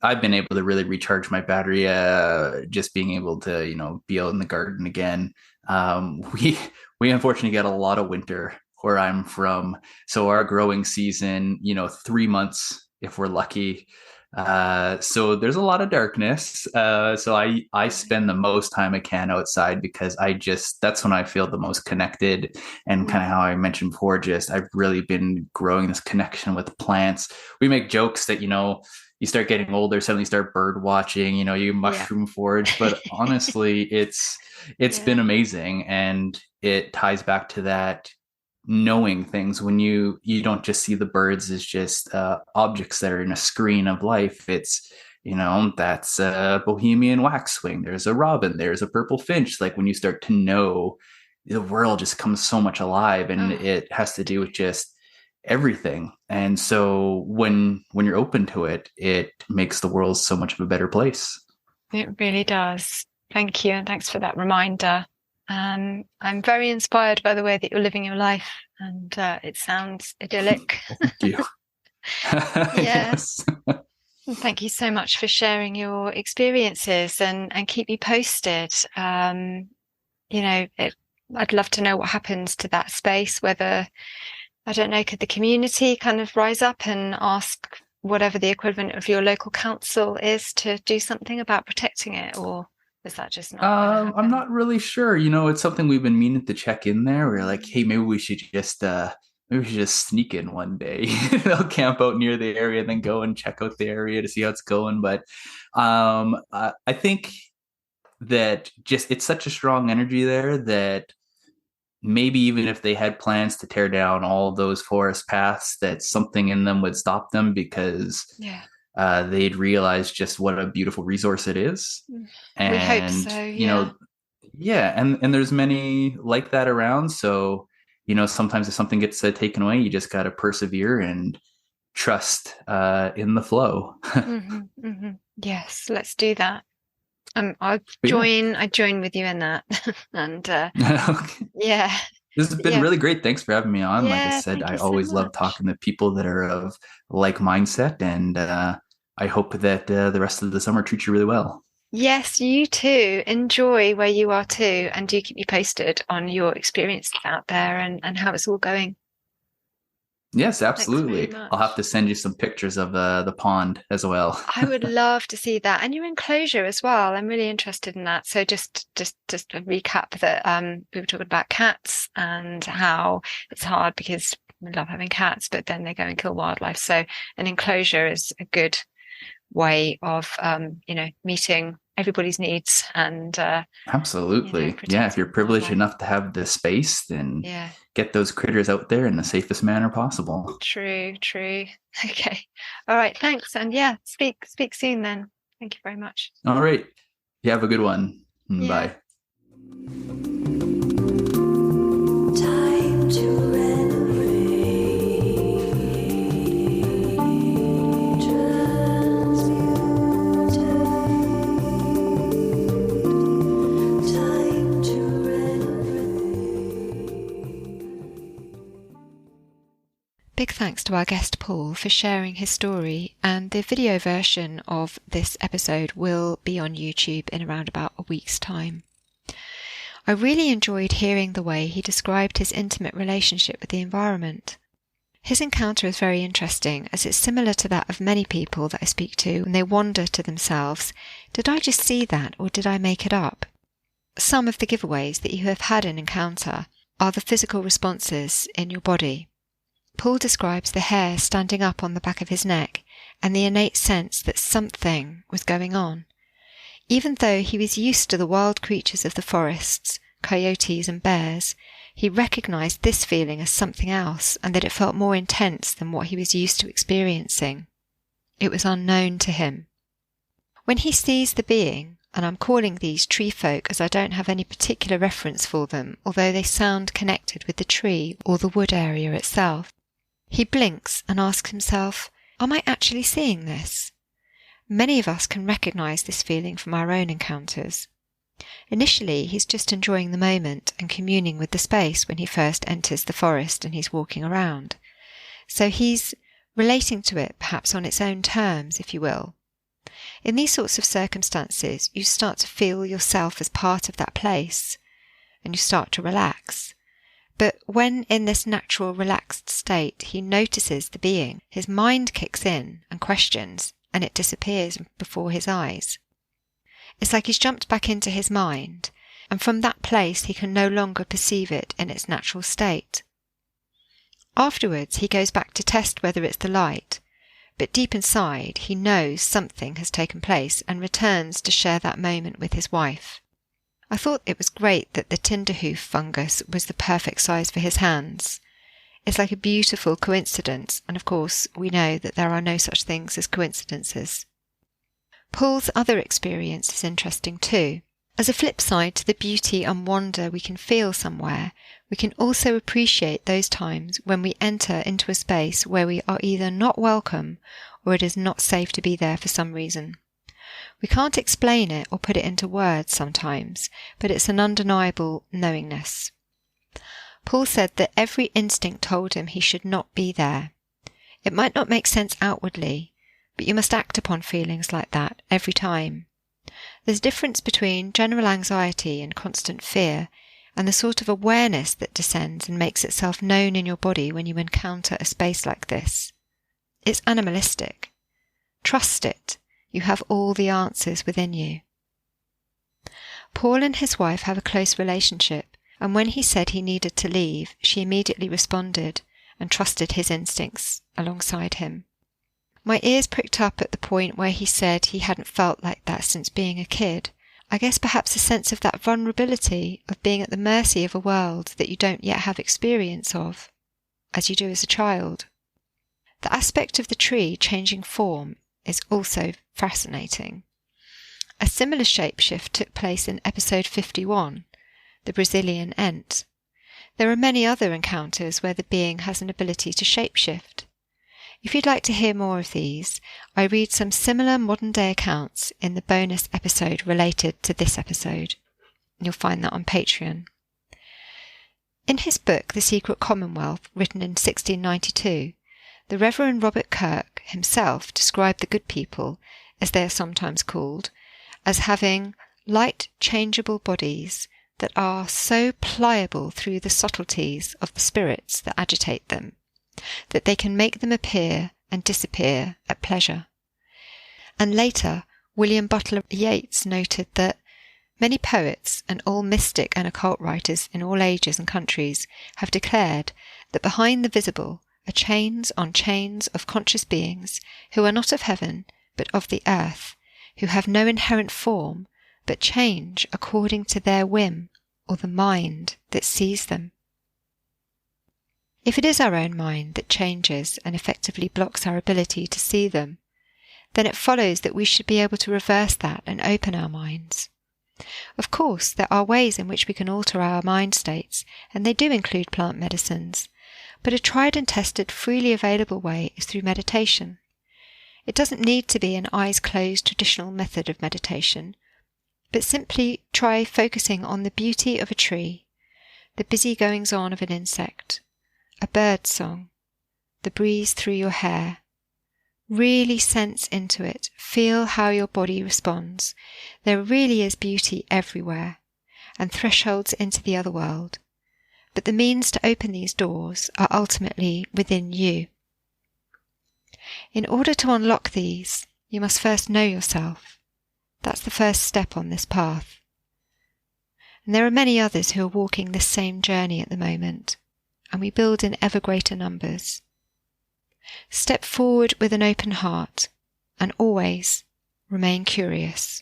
I've been able to really recharge my battery, just being able to, be out in the garden again. We unfortunately get a lot of winter where I'm from. So our growing season, 3 months if we're lucky. So there's a lot of darkness. So I spend the most time I can outside because that's when I feel the most connected, and kind of how I mentioned before, just I've really been growing this connection with plants. We make jokes that, you start getting older, suddenly start bird watching, you mushroom forage, but honestly, it's been amazing. And it ties back to that knowing things when you don't just see the birds as just objects that are in a screen of life. It's that's a Bohemian waxwing, there's a robin, there's a purple finch. Like when you start to know, the world just comes so much alive, and it has to do with just everything. And so when you're open to it, it makes the world so much of a better place. It really does. Thank you, and thanks for that reminder. I'm very inspired by the way that you're living your life, and it sounds idyllic. Thank you. Yes. Thank you so much for sharing your experiences, and keep me posted. I'd love to know what happens to that space, whether, I don't know, could the community kind of rise up and ask whatever the equivalent of your local council is to do something about protecting it, or is that just not? I'm not really sure. It's something we've been meaning to check in there. We're like, hey, maybe we should just sneak in one day. They'll camp out near the area, then go and check out the area to see how it's going. But I think that just it's such a strong energy there that maybe even if they had plans to tear down all those forest paths, that something in them would stop them, because they'd realize just what a beautiful resource it is. And we hope so, and there's many like that around. So sometimes if something gets taken away, you just got to persevere and trust in the flow. Yes, let's do that. I join with you in that. And okay. This has been really great. Thanks for having me on. Like I said, I always love talking to people that are of like mindset, and I hope that the rest of the summer treats you really well. Yes, you too. Enjoy where you are too, and do keep me posted on your experiences out there and how it's all going. Yes, absolutely. I'll have to send you some pictures of the pond as well. I would love to see that, and your enclosure as well. I'm really interested in that. So just a recap that we were talking about cats and how it's hard because we love having cats, but then they go and kill wildlife. So an enclosure is a good way of meeting everybody's needs and Absolutely. Yeah, if you're privileged enough to have the space, then get those critters out there in the safest manner possible. True. Okay. All right. Thanks. And speak soon then. Thank you very much. All right. You have a good one. Bye. Time to Big thanks to our guest Paul for sharing his story, and the video version of this episode will be on YouTube in around about a week's time. I really enjoyed hearing the way he described his intimate relationship with the environment. His encounter is very interesting, as it's similar to that of many people that I speak to when they wonder to themselves, did I just see that or did I make it up? Some of the giveaways that you have had an encounter are the physical responses in your body. Paul describes the hair standing up on the back of his neck and the innate sense that something was going on. Even though he was used to the wild creatures of the forests, coyotes and bears, he recognized this feeling as something else and that it felt more intense than what he was used to experiencing. It was unknown to him. When he sees the being, and I'm calling these tree folk as I don't have any particular reference for them, although they sound connected with the tree or the wood area itself, he blinks and asks himself, am I actually seeing this? Many of us can recognise this feeling from our own encounters. Initially, he's just enjoying the moment and communing with the space when he first enters the forest and he's walking around. So he's relating to it perhaps on its own terms, if you will. In these sorts of circumstances, you start to feel yourself as part of that place and you start to relax. But when in this natural relaxed state he notices the being, his mind kicks in and questions, and it disappears before his eyes. It's like he's jumped back into his mind, and from that place he can no longer perceive it in its natural state. Afterwards he goes back to test whether it's the light, but deep inside he knows something has taken place and returns to share that moment with his wife. I thought it was great that the tinderhoof fungus was the perfect size for his hands. It's like a beautiful coincidence, and of course we know that there are no such things as coincidences. Paul's other experience is interesting too. As a flip side to the beauty and wonder we can feel somewhere, we can also appreciate those times when we enter into a space where we are either not welcome or it is not safe to be there for some reason. We can't explain it or put it into words sometimes, but it's an undeniable knowingness. Paul said that every instinct told him he should not be there. It might not make sense outwardly, but you must act upon feelings like that every time. There's a difference between general anxiety and constant fear and the sort of awareness that descends and makes itself known in your body when you encounter a space like this. It's animalistic. Trust it. You have all the answers within you. Paul and his wife have a close relationship, and when he said he needed to leave, she immediately responded and trusted his instincts alongside him. My ears pricked up at the point where he said he hadn't felt like that since being a kid. I guess perhaps a sense of that vulnerability of being at the mercy of a world that you don't yet have experience of, as you do as a child. The aspect of the tree changing form is also fascinating. A similar shapeshift took place in episode 51, the Brazilian Ent. There are many other encounters where the being has an ability to shapeshift. If you'd like to hear more of these, I read some similar modern-day accounts in the bonus episode related to this episode. You'll find that on Patreon. In his book, The Secret Commonwealth, written in 1692, the Reverend Robert Kirk himself described the good people, as they are sometimes called, as having light changeable bodies that are so pliable through the subtleties of the spirits that agitate them, that they can make them appear and disappear at pleasure. And later, William Butler Yeats noted that many poets and all mystic and occult writers in all ages and countries have declared that behind the visible are chains on chains of conscious beings who are not of heaven but of the earth, who have no inherent form but change according to their whim or the mind that sees them. If it is our own mind that changes and effectively blocks our ability to see them, then it follows that we should be able to reverse that and open our minds. Of course, there are ways in which we can alter our mind states, and they do include plant medicines, but a tried and tested, freely available way is through meditation. It doesn't need to be an eyes-closed traditional method of meditation, but simply try focusing on the beauty of a tree, the busy goings-on of an insect, a bird's song, the breeze through your hair. Really sense into it, feel how your body responds. There really is beauty everywhere, and thresholds into the other world. But the means to open these doors are ultimately within you. In order to unlock these, you must first know yourself. That's the first step on this path. And there are many others who are walking this same journey at the moment, and we build in ever greater numbers. Step forward with an open heart, and always remain curious.